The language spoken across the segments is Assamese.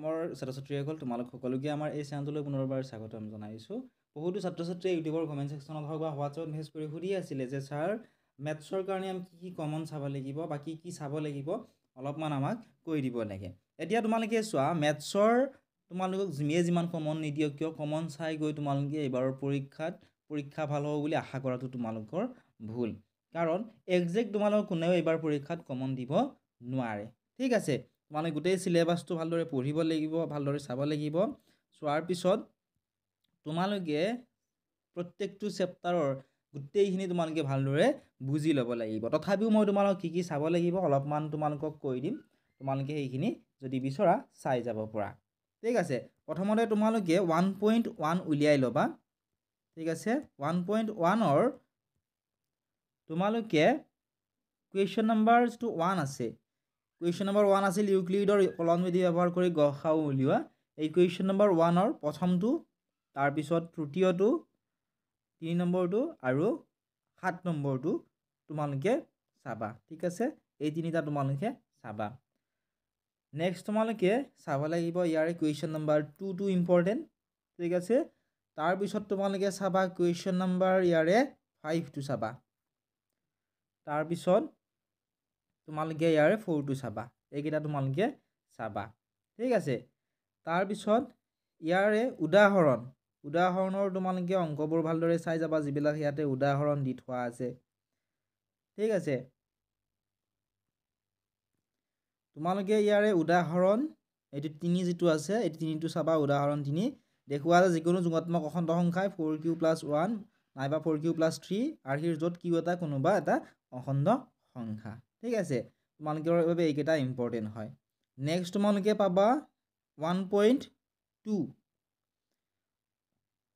অসমৰ ছাত্ৰ-ছাত্ৰীসকল তোমালোক সকলোকে আমাৰ এই চেনেলটোলৈ পুনৰবাৰ স্বাগতম জনাইছোঁ। বহুতো ছাত্ৰ-ছাত্ৰীয়ে ইউটিউবৰ কমেণ্ট ছেকশ্যনত হওক বা হোৱাটছআপত মেছেজ কৰি সুধি আছিলে যে ছাৰ মেথছৰ কাৰণে আমি কি কমন চাব লাগিব বা কি চাব লাগিব অলপমান আমাক কৈ দিব লাগে। এতিয়া তোমালোকে চোৱা মেথছৰ তোমালোকক যিমান কমন নিদিয়ক কিয় কমন চাই গৈ তোমালোকে এইবাৰৰ পৰীক্ষা ভাল হ'ব বুলি আশা কৰাটো তোমালোকৰ ভুল। কাৰণ একজেক্ট তোমালোকক কোনেও এইবাৰ পৰীক্ষাত কমন দিব নোৱাৰে। ঠিক আছে, তোমালোকে গোটেই চিলেবাছটো ভালদৰে পঢ়িব লাগিব, ভালদৰে চাব লাগিব। চোৱাৰ পিছত তোমালোকে প্ৰত্যেকটো চেপ্টাৰৰ গোটেইখিনি তোমালোকে ভালদৰে বুজি ল'ব লাগিব। তথাপিও মই তোমালোকক কি চাব লাগিব অলপমান তোমালোকক কৈ দিম, তোমালোকে সেইখিনি যদি বিচৰা চাই যাব পৰা। ঠিক আছে, প্ৰথমতে তোমালোকে 1.1 উলিয়াই ল'বা। ঠিক আছে, 1.1ৰ তোমালোকে কুৱেশ্যন নম্বৰ 1 আছে। কুৱেশ্যন নম্বৰ 1 আছিল ইউক্লিডৰ কলন বিধি ব্যৱহাৰ কৰি গসাউ উলিওৱা। এই কুৱেশ্যন নম্বৰ 1ৰ প্ৰথমটো, তাৰপিছত তৃতীয়টো, 3 নম্বৰটো আৰু 7 নম্বৰটো তোমালোকে চাবা। ঠিক আছে, এই তিনিটা তোমালোকে চাবা। নেক্সট তোমালোকে চাব লাগিব ইয়াৰে কুৱেশ্যন নম্বৰ 2টো ইম্পৰ্টেণ্ট। ঠিক আছে, তাৰপিছত তোমালোকে চাবা কুৱেশ্যন নম্বৰ ইয়াৰে 5টো চাবা। তাৰপিছত তোমালোকে ইয়াৰে 4টো চাবা। এইকেইটা তোমালোকে চাবা। ঠিক আছে, তাৰপিছত ইয়াৰে উদাহৰণৰ তোমালোকে অংকবোৰ ভালদৰে চাই যাবা, যিবিলাক ইয়াতে উদাহৰণ দি থোৱা আছে। ঠিক আছে, তোমালোকে ইয়াৰে উদাহৰণ এইটো 3 যিটো আছে এই 3টো চাবা। উদাহৰণ 3 দেখুওৱা যে যিকোনো যোগাত্মক অখণ্ড সংখ্যাই 4q + 1 নাইবা 4q + 3 আৰ্হিৰ য'ত q এটা কোনোবা এটা অখণ্ড সংখ্যা। ঠিক আছে, তোমালোকৰ বাবে এইকেইটা ইম্পৰ্টেণ্ট হয়। নেক্সট তোমালোকে পাবা 1.2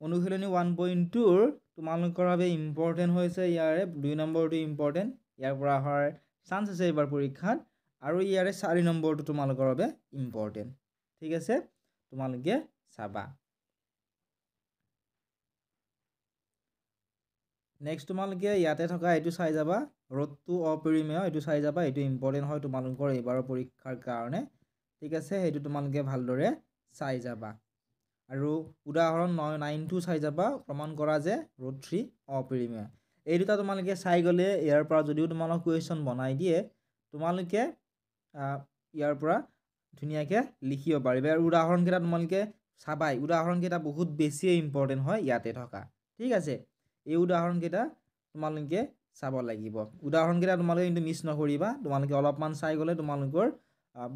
অনুশীলনী 1.2ৰ তোমালোকৰ বাবে ইম্পৰ্টেণ্ট হৈছে ইয়াৰে 2 নম্বৰটো ইম্পৰ্টেণ্ট, ইয়াৰ পৰা অহাৰ চান্স আছে এইবাৰ পৰীক্ষাত। আৰু ইয়াৰে 4 নম্বৰটো তোমালোকৰ বাবে ইম্পৰ্টেণ্ট। ঠিক আছে, তোমালোকে চাবা। নেক্সট তোমালোকে ইয়াতে থকা এইটো চাই যাবা, ৰ'দটো অপৰিমেয়, এইটো চাই যাবা। এইটো ইম্পৰ্টেণ্ট হয় তোমালোকৰ এইবাৰৰ পৰীক্ষাৰ কাৰণে। ঠিক আছে, সেইটো তোমালোকে ভালদৰে চাই যাবা। আৰু উদাহৰণ 9টো চাই যাবা, প্ৰমাণ কৰা যে √3 অপৰিমেয়। এই দুটা তোমালোকে চাই গ'লে ইয়াৰ পৰা যদিও তোমালোক কুৱেশ্যন বনাই দিয়ে তোমালোকে ইয়াৰ পৰা ধুনীয়াকৈ লিখিব পাৰিবা। আৰু উদাহৰণকেইটা তোমালোকে চাবাই, উদাহৰণকেইটা বহুত বেছিয়ে ইম্পৰ্টেণ্ট হয় ইয়াতে থকা। ঠিক আছে, এই উদাহৰণকেইটা তোমালোকে চাব লাগিব। উদাহৰণকেইটা তোমালোকে কিন্তু মিছ নকৰিবা, তোমালোকে অলপমান চাই গ'লে তোমালোকৰ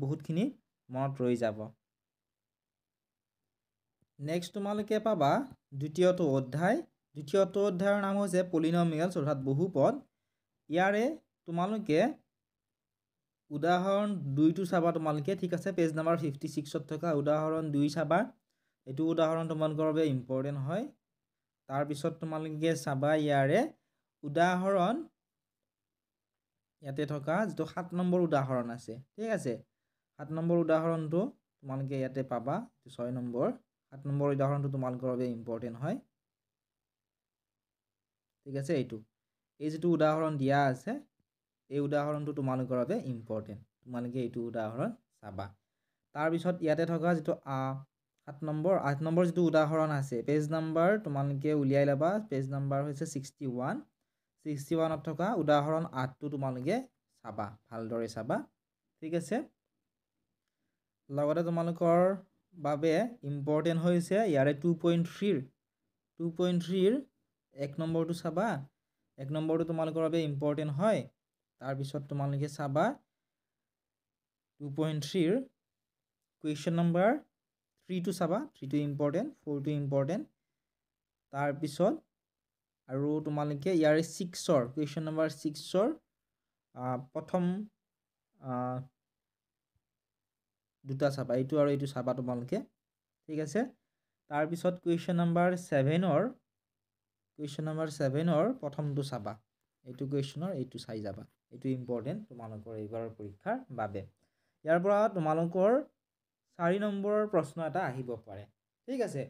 বহুতখিনি মনত ৰৈ যাব। নেক্সট তোমালোকে পাবা দ্বিতীয়টো অধ্যায়। দ্বিতীয়টো অধ্যায়ৰ নাম হৈছে পলিনমিয়েলছ অৰ্থাৎ বহুপদ। ইয়াৰে তোমালোকে উদাহৰণ 2টো চাবা তোমালোকে। ঠিক আছে, পেজ নম্বৰ 56ত থকা উদাহৰণ 2 চাবা। এইটো উদাহৰণ তোমালোকৰ বাবে ইম্পৰ্টেণ্ট হয়। তাৰপিছত তোমালোকে চাবা ইয়াৰে উদাহৰণ ইয়াতে থকা যিটো 7 নম্বৰ উদাহৰণ আছে। ঠিক আছে, 7 নম্বৰ উদাহৰণটো তোমালোকে ইয়াতে পাবা। 6 নম্বৰ 7 নম্বৰ উদাহৰণটো তোমালোকৰ বাবে ইম্পৰ্টেণ্ট হয়। ঠিক আছে, এই যিটো উদাহৰণ দিয়া আছে এই উদাহৰণটো তোমালোকৰ বাবে ইম্পৰ্টেণ্ট, তোমালোকে এইটো উদাহৰণ চাবা। তাৰপিছত ইয়াতে থকা যিটো 8 নম্বৰ যিটো উদাহৰণ আছে পেজ নম্বৰ তোমালোকে উলিয়াই ল'বা। পেজ নম্বৰ হৈছে 61ত থকা উদাহৰণ 8টো তোমালোকে চাবা, ভালদৰে চাবা। ঠিক আছে, লগতে তোমালোকৰ বাবে ইম্পৰ্টেণ্ট হৈছে ইয়াৰে 2.3ৰ 1 নম্বৰটো চাবা। 1 নম্বৰটো তোমালোকৰ বাবে ইম্পৰ্টেণ্ট হয়। তাৰপিছত তোমালোকে চাবা 2.3ৰ কুৱেশ্যন নম্বৰ 3টো চাবা, 3টো ইম্পৰ্টেণ্ট, 4টো ইম্পৰ্টেণ্ট। তাৰপিছত আৰু তোমালোকে ইয়াৰে 6ৰ কুৱেশ্যন নম্বৰ 6ৰ প্ৰথম দুটা চাবা, এইটো আৰু এইটো চাবা তোমালোকে। ঠিক আছে, তাৰপিছত কুৱেশ্যন নম্বৰ 7ৰ প্ৰথমটো চাবা। এইটো কুৱেশ্যনৰ এইটো চাই যাবা, এইটো ইম্পৰ্টেণ্ট তোমালোকৰ এইবাৰৰ পৰীক্ষাৰ বাবে। ইয়াৰ পৰা তোমালোকৰ 4 নম্বৰৰ প্ৰশ্ন এটা আহিব পাৰে। ঠিক আছে,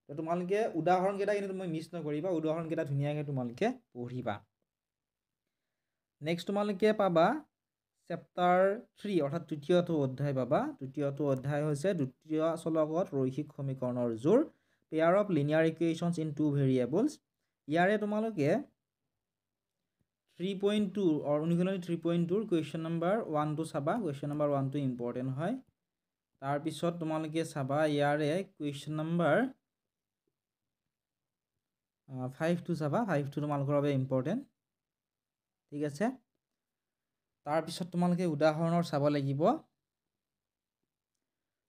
তো তোমালোকে উদাহৰণকেইটা কিন্তু তুমি মিছ নকৰিবা, উদাহৰণকেইটা ধুনীয়াকৈ তোমালোকে পঢ়িবা। নেক্সট তোমালোকে পাবা চেপ্টাৰ 3 অৰ্থাৎ তৃতীয়টো অধ্যায় পাবা। তৃতীয়টো অধ্যায় হৈছে দ্বিতীয় চলকত ৰৈখিক সমীকৰণৰ জোৰ, pair of linear equations in two variables. ইয়াৰে তোমালোকে 3.2 অনুশীলনী 3.2 কুৱেশ্যন নম্বৰ 1টো চাবা। কুৱেশ্যন নম্বৰ 1টো ইম্পৰ্টেণ্ট হয়। তাৰপিছত তোমালোকে চাবা ইয়াৰে কুৱেশ্যন নম্বৰ 5টো চাবা। 5টো তোমালোকৰ বাবে ইম্পৰ্টেণ্ট। ঠিক আছে। তাৰপিছত তোমালোকে উদাহৰণৰ চাব লাগিব।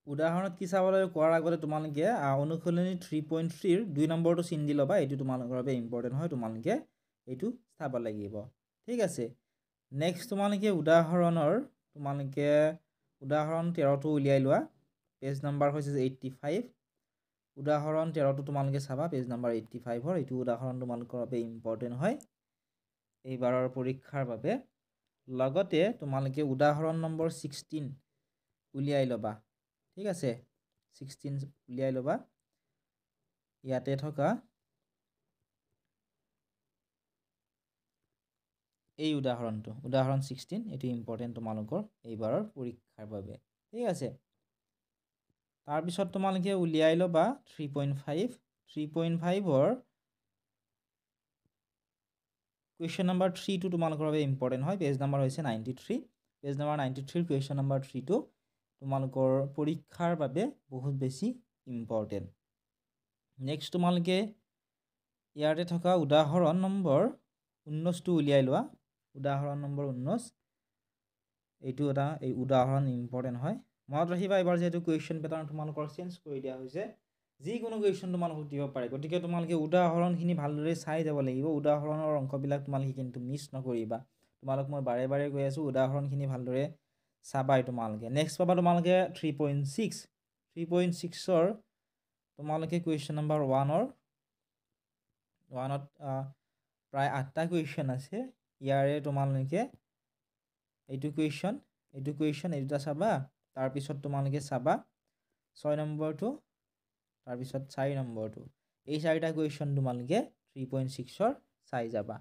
উদাহৰণত কি চাব লাগিব কোৱাৰ আগতে তোমালোকে অনুশীলনী 3.3ৰ 2 নম্বৰটো চিন দি ল'বা। এইটো তোমালোকৰ বাবে ইম্পৰ্টেণ্ট হয়, তোমালোকে এইটো চাব লাগিব। ঠিক আছে। নেক্সট তোমালোকে উদাহৰণ 13টো উলিয়াই লোৱা। পেজ নম্বৰ হৈছে 85। উদাহৰণ 13টো তোমালোকে চাবা, পেজ নম্বৰ 85ৰ। এইটো উদাহৰণ তোমালোকৰ বাবে ইম্পৰ্টেণ্ট হয় এইবাৰৰ পৰীক্ষাৰ বাবে। লগতে তোমালোকে উদাহৰণ নম্বৰ 16 উলিয়াই ল'বা। ঠিক আছে, 16 উলিয়াই ল'বা। ইয়াতে থকা এই উদাহৰণটো, উদাহৰণ 16, এইটো ইম্পৰ্টেণ্ট তোমালোকৰ এইবাৰৰ পৰীক্ষাৰ বাবে। ঠিক আছে। তাৰপিছত তোমালোকে উলিয়াই ল'বা 3.5। 3.5ৰ কুৱেশ্যন নম্বৰ 3টো তোমালোকৰ বাবে ইম্পৰ্টেণ্ট হয়। পেজ নম্বৰ হৈছে 93। পেজ নম্বৰ 93ৰ কুৱেশ্যন নম্বৰ 3টো তোমালোকৰ পৰীক্ষাৰ বাবে বহুত বেছি ইম্পৰ্টেণ্ট। নেক্সট তোমালোকে ইয়াতে থকা উদাহৰণ নম্বৰ 19টো উলিয়াই লোৱা। উদাহৰণ নম্বৰ 19, এইটো এই উদাহৰণ ইম্পৰ্টেণ্ট হয়। মনত ৰাখিবা এইবাৰ যিহেতু কুৱেশ্যন পেটাৰ্ণ তোমালোকৰ চেঞ্জ কৰি দিয়া হৈছে, যিকোনো কুৱেশ্যন তোমালোকক দিব পাৰে। গতিকে তোমালোকে উদাহৰণখিনি ভালদৰে চাই যাব লাগিব। উদাহৰণৰ অংকবিলাক তোমালোকে কিন্তু মিছ নকৰিবা। তোমালোক মই বাৰে বাৰে কৈ আছোঁ, উদাহৰণখিনি ভালদৰে চাবাই তোমালোকে। নেক্সট পাবা তোমালোকে 3.6। 3.6ৰ তোমালোকে কুৱেশ্যন নম্বৰ 1ত প্ৰায় 8টা কুৱেশ্যন আছে। ইয়াৰে তোমালোকে এইটো কুৱেশ্যন এই দুটা চাবা। তাৰপিছত তোমালোকে চাবা 6 নম্বৰটো, তাৰপিছত 4 নম্বৰটো। এই 4টা কুৱেশ্যন তোমালোকে 3.6ৰ চাই যাবা।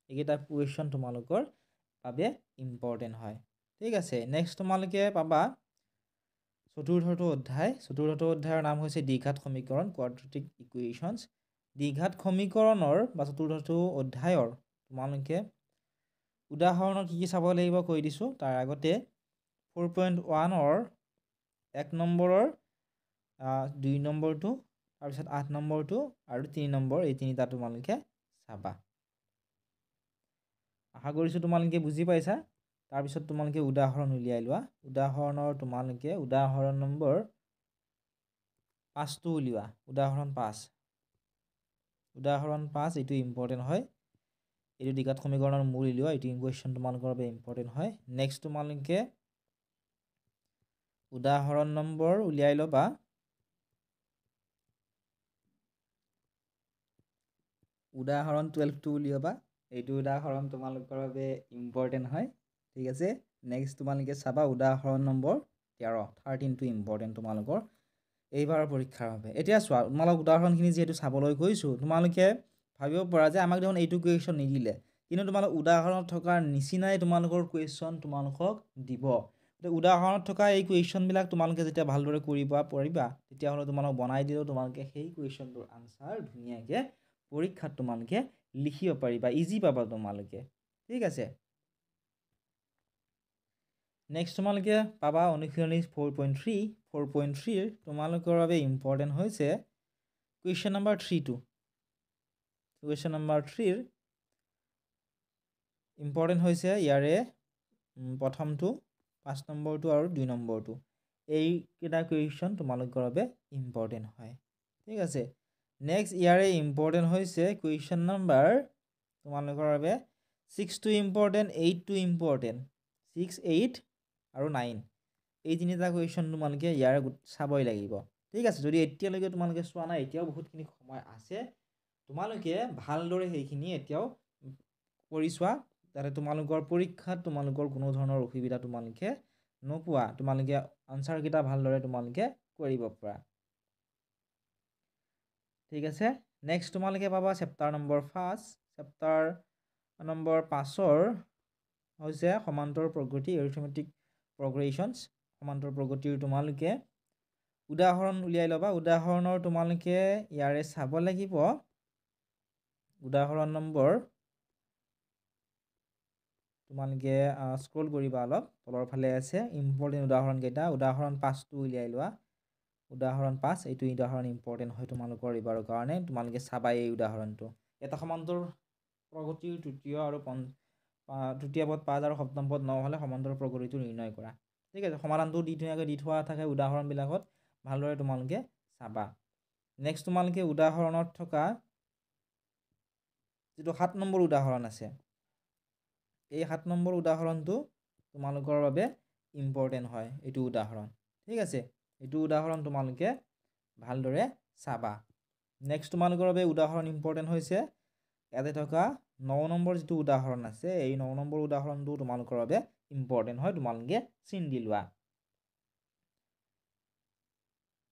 এইকেইটা কুৱেশ্যন তোমালোকৰ বাবে ইম্পৰ্টেণ্ট হয়। ঠিক আছে। নেক্সট তোমালোকে পাবা চতুৰ্থটো অধ্যায়। চতুৰ্থটো অধ্যায়ৰ নাম হৈছে দ্বিঘাত সমীকৰণ, কোৱাড্ৰেটিক ইকুৱেশ্যনছ। দ্বিঘাত সমীকৰণৰ বা চতুৰ্থটো অধ্যায়ৰ তোমালোকে উদাহৰণত কি চাব লাগিব কৈ দিছোঁ। তাৰ আগতে 4.1ৰ 1 নম্বৰৰ 2 নম্বৰটো, তাৰপিছত 8 নম্বৰটো আৰু 3 নম্বৰ, এই তিনিটা তোমালোকে চাবা। আশা কৰিছোঁ তোমালোকে বুজি পাইছা। তাৰপিছত তোমালোকে উদাহৰণ উলিয়াই লোৱা। উদাহৰণৰ তোমালোকে উদাহৰণ নম্বৰ 5টো উলিওৱা। উদাহৰণ 5, এইটো ইম্পৰ্টেণ্ট হয়। এইটো দ্বিঘাত সমীকৰণৰ মূল উলিওৱা। এইটো কুৱেশ্যন তোমালোকৰ বাবে ইম্পৰ্টেণ্ট হয়। নেক্সট তোমালোকে উদাহৰণ নম্বৰ উলিয়াই ল'বা। উদাহৰণ 12টো উলিয়াবা। এইটো উদাহৰণ তোমালোকৰ বাবে ইম্পৰ্টেণ্ট হয়। ঠিক আছে। নেক্সট তোমালোকে চাবা উদাহৰণ নম্বৰ 13টো ইম্পৰ্টেণ্ট তোমালোকৰ এইবাৰৰ পৰীক্ষাৰ বাবে। এতিয়া চোৱা, তোমালোক উদাহৰণখিনি যিহেতু চাবলৈ কৈছোঁ, তোমালোকে ভাবিব পৰা যে আমাক দেখোন এইটো কুৱেশ্যন নিদিলে, কিন্তু তোমালোক উদাহৰণত থকাৰ নিচিনাই তোমালোকৰ কুৱেশ্যন তোমালোকক দিব। উদাহৰণত থকা এই কুৱেশ্যনবিলাক তোমালোকে যেতিয়া ভালদৰে কৰিব পাৰিবা, তেতিয়াহ'লে তোমালোক বনাই দিলেও তোমালোকে সেই কুৱেশ্যনটোৰ আনচাৰ ধুনীয়াকৈ পৰীক্ষাত তোমালোকে লিখিব পাৰিবা, ইজি পাবা তোমালোকে। ঠিক আছে। নেক্সট তোমালোকে পাবা অনুশীলনী 4.3। 4.3ৰ তোমালোকৰ বাবে ইম্পৰ্টেণ্ট হৈছে কুৱেশ্যন নম্বৰ 3টো। কুৱেশ্যন নম্বৰ 3ৰ ইম্পৰ্টেণ্ট হৈছে ইয়াৰে প্ৰথমটো, 5 নম্বৰটো আৰু 2 নম্বৰটো। এইকেইটা কুৱেশ্যন তোমালোকৰ বাবে ইম্পৰ্টেণ্ট হয়। ঠিক আছে। নেক্সট ইয়াৰে ইম্পৰ্টেণ্ট হৈছে কুৱেশ্যন নম্বৰ তোমালোকৰ বাবে 6টো ইম্পৰ্টেণ্ট, 8টো ইম্পৰ্টেণ্ট। 6, 8 আৰু 9, এই তিনিটা কুৱেশ্যন তোমালোকে ইয়াৰ চাবই লাগিব। ঠিক আছে। যদি এতিয়ালৈকে তোমালোকে চোৱা নাই, এতিয়াও বহুতখিনি সময় আছে। তোমালোকে ভালদৰে সেইখিনি এতিয়াও কৰি চোৱা, যাতে তোমালোকৰ পৰীক্ষাত তোমালোকৰ কোনো ধৰণৰ অসুবিধা তোমালোকে নোপোৱা, তোমালোকে আনচাৰকেইটা ভালদৰে তোমালোকে কৰিব পৰা। ঠিক আছে। নেক্সট তোমালোকে পাবা চেপ্টাৰ নম্বৰ 5। চেপ্টাৰ নম্বৰ 5ৰ হৈছে সমান্তৰ প্ৰগতি এৰিথমেটিক প্ৰগ্ৰেশ্যনছ সমান্তৰ প্ৰগতিৰ তোমালোকে উদাহৰণ উলিয়াই ল'বা উদাহৰণৰ তোমালোকে ইয়াৰে চাব লাগিব উদাহৰণ নম্বৰ তোমালোকে স্ক্ৰল কৰিবা অলপ তলৰ ফালে আছে ইম্পৰ্টেণ্ট উদাহৰণ কেইটা উদাহৰণ 5টো উলিয়াই লোৱা উদাহৰণ 5 এইটো উদাহৰণ ইম্পৰ্টেণ্ট হয় তোমালোকৰ এইবাৰৰ কাৰণে তোমালোকে চাবা এই উদাহৰণটো এটা সমান্তৰ প্ৰগতিৰ তৃতীয় আৰু তৃতীয় পদ 5 আৰু সপ্তম পদ 9 হ'লে সমান্তৰ প্ৰগতিটো নিৰ্ণয় কৰা ঠিক আছে সমাধানটো ধুনীয়াকৈ দি থোৱা থাকে উদাহৰণবিলাকত ভালদৰে তোমালোকে চাবা নেক্সট তোমালোকে উদাহৰণত থকা যিটো 7 নম্বৰ উদাহৰণ আছে এই 7 নম্বৰ উদাহৰণটো তোমালোকৰ বাবে ইম্পৰ্টেণ্ট হয় এইটো উদাহৰণ ঠিক আছে এইটো উদাহৰণ তোমালোকে ভালদৰে চাবা নেক্সট তোমালোকৰ বাবে উদাহৰণ ইম্পৰ্টেণ্ট হৈছে ইয়াতে থকা 9 নম্বৰ যিটো উদাহৰণ আছে এই 9 নম্বৰ উদাহৰণটো তোমালোকৰ বাবে ইম্পৰ্টেণ্ট হয় তোমালোকে চিন দি লোৱা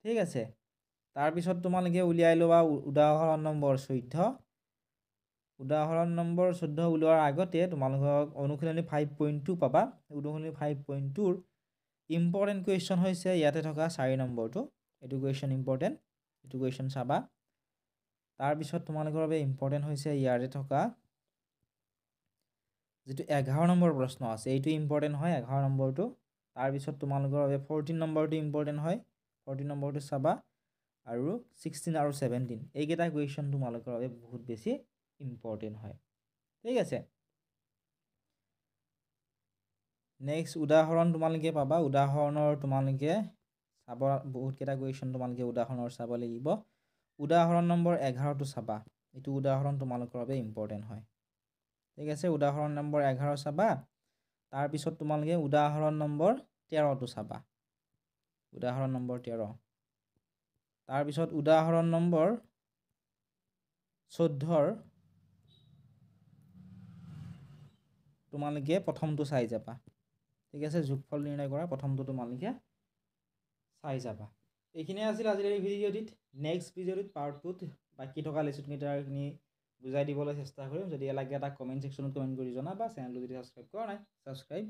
ঠিক আছে তাৰপিছত তোমালোকে উলিয়াই লোৱা উদাহৰণ নম্বৰ 14 উদাহৰণ নম্বৰ 14 উলিওৱাৰ আগতে তোমালোকক অনুশীলনী 5.2 পাবা অনুশীলনী 5.2ৰ ইম্পৰ্টেণ্ট কুৱেশ্যন হৈছে ইয়াতে থকা 4 নম্বৰটো এইটো কুৱেশ্যন ইম্পৰ্টেণ্ট এইটো কুৱেশ্যন চাবা তাৰপিছত তোমালোকৰ বাবে ইম্পৰ্টেণ্ট হৈছে ইয়াতে থকা যিটো 11 নম্বৰ প্ৰশ্ন আছে এইটো ইম্পৰ্টেণ্ট হয় 11 নম্বৰটো তাৰপিছত তোমালোকৰ বাবে 14 নম্বৰটো ইম্পৰ্টেণ্ট হয় 14 নম্বৰটো চাবা আৰু 16 আৰু 17 এইকেইটা কুৱেশ্যন তোমালোকৰ বাবে বহুত বেছি ইম্পৰ্টেণ্ট হয় ঠিক আছে নেক্সট উদাহৰণ তোমালোকে পাবা উদাহৰণৰ তোমালোকে চাব বহুত কেইটা কুৱেশ্যন তোমালোকে উদাহৰণৰ চাব লাগিব উদাহৰণ নম্বৰ 11টো চাবা এইটো উদাহৰণ তোমালোকৰ বাবে ইম্পৰ্টেণ্ট হয় ঠিক আছে উদাহৰণ নম্বৰ 11 চাবা তাৰপিছত তোমালোকে উদাহৰণ নম্বৰ 13টো চাবা উদাহৰণ নম্বৰ 13 তাৰপিছত উদাহৰণ নম্বৰ 14ৰ তোমালোকে প্ৰথমটো চাই যাবা ঠিক আছে যোগফল নিৰ্ণয় কৰা প্ৰথমটো তোমালোকে চাই যাবা এইখিনিয়ে আছিল আজিৰ এই ভিডিঅ'টিত নেক্সট ভিডিঅ'টিত পাৰ্ট 2ত বাকি থকা লেচন কেইটাখিনি বুজাই দিবলৈ চেষ্টা কৰিম যদি লাগে এটা কমেণ্ট ছেকশ্যনত কমেণ্ট কৰি জনাবা চেনেলটো যদি ছাবস্ক্ৰাইব কৰা নাই ছাবস্ক্ৰাইব